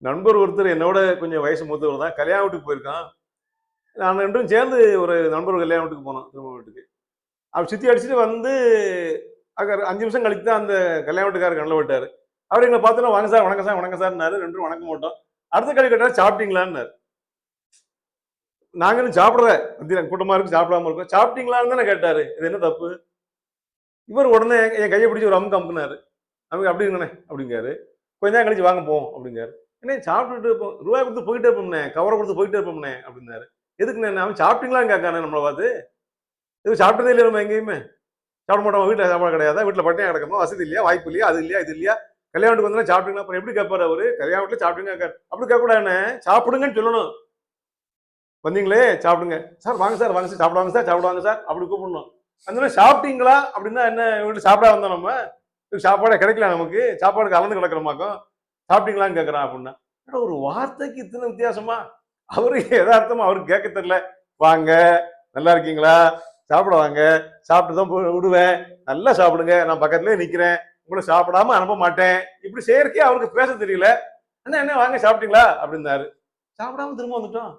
நண்பர் ஒருத்தர் என்னோட கொஞ்சம் வயசு மூத்தவர் தான். கல்யாண வீட்டுக்கு போயிருக்கான். நாங்க 2ம் சேர்ந்து ஒரு நண்பர் கல்யாண வீட்டுக்கு போனோம். திருமண வீட்டுக்கு. அவர் சுத்தி அடிச்சுட்டு வந்து அங்க 5 நிமிஷம் கழிச்சு தான் அந்த கல்யாண வீட்டுக்காரர் கண்ணுல விட்டாரு. அவரு எங்கள பார்த்தோனே, "வாங்க சார், வணக்கம் சார், வணக்கம் சார்ன்னாரு." 2 பேரும் வணக்கம் போட்டோம். அடுத்த கேள்வி கேட்டாரு, "சாப்பிட்டீங்களான்னாரு." நாங்க இன்னும் சாப்பிடல. மத்தியானம் கூட்டமா இருக்கு, சாப்பிடாம இருக்கோம். "சாப்பிட்டீங்களான்னு தானே கேட்டாரு. இது என்ன தப்பு?" இவர் உடனே என் கைய பிடிச்சு ஒரு அமுக்கு அமுக்குனாரு. அமுக்கு "அப்படி இருங்கண்ணே" அப்படிங்காரு. கொஞ்ச நேரம் கழிச்சு "வாங்க போவோம்" அப்படிங்காரு. "அண்ணே சாப்பிட்டுட்டு இருப்போம். ரூபாய் குடுத்து போயிட்டே இருப்போம்ண்ணே. கவர குடுத்து போயிட்டே இருப்போம்ண்ணே" அப்படின்னாரு. "எதுக்குண்ணே?" "அவன் சாப்பிட்டீங்களான்னு கேட்கானே நம்மள பார்த்து. எதுவும் சாப்பிட்டதே இல்லையா நம்ம எங்கேயுமே. சாப்பிட மாட்டோம். வீட்ல சாப்பாடு கிடையாதா? வீட்ல பட்டினியா கிடக்கணுமா? வசதி இல்லையா? வாய்ப்பு இல்லையா? அது இல்லையா? இது இல்லையா? கல்யாணத்துக்கு வந்தா சாப்பிட்டீங்களா? அப்புறம் எப்படி கேட்பாரு அவரு? கல்யாண வீட்ல சாப்பிட்டீங்களா கேட்காரு. அப்படி கேட்கக்கூடாதுண்ணே. சாப்பிடுங்கன்னு சொல்லணும். வந்தீங்களே சாப்பிடுங்க. சார் வாங்க சார், வாங்க சார், சாப்பிடுவாங்க சார், சாப்பிடுவாங்க சார் அப்படி கூப்பிடணும். அந்த மாதிரி சாப்பிட்டீங்களா? அப்படின்னா என்ன வீட்டுல சாப்பிட வந்தோம் நம்ம? சாப்பாடே கிடைக்கல நமக்கு. சாப்பாடு கலந்து கிடக்குறமாக்கும். சாப்பிட்டீங்களான்னு கேட்கறான் அப்படின்னா. என்னடா ஒரு வார்த்தைக்கு இத்தனை வித்தியாசமா? அவரு எதார்த்தமா அவருக்கு கேட்க தெரியல. வாங்க, நல்லா இருக்கீங்களா? சாப்பிட வாங்க. சாப்பிட்டு தான் விடுவேன். நல்லா சாப்பிடுங்க. நான் பக்கத்துலயே நிக்கிறேன். உங்களை சாப்பிடாம அனுப்ப மாட்டேன். இப்படி செயற்கையா அவருக்கு பேச தெரியல. அண்ணா என்ன வாங்க சாப்பிட்டீங்களா? அப்படின்னாரு. சாப்பிடாம திரும்ப வந்துட்டோம்.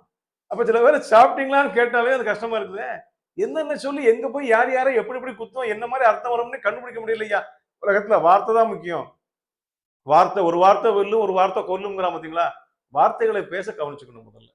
அப்ப சில பேர் சாப்பிட்டீங்களான்னு கேட்டாலே அது கஷ்டமா இருக்குது. என்னென்ன சொல்லி எங்க போய் யார் யாரை எப்படி எப்படி குத்தம் என்ன மாதிரி அர்த்தம் வரும்னு கண்டுபிடிக்க முடியலையா? உலகத்துல வார்த்தை தான் முக்கியம். வார்த்தை ஒரு வார்த்தை வெல்லும், ஒரு வார்த்தை கொல்லுங்கிறான் பாத்தீங்களா? வார்த்தைகளை பேச கவனிச்சுக்கணும் முதல்ல.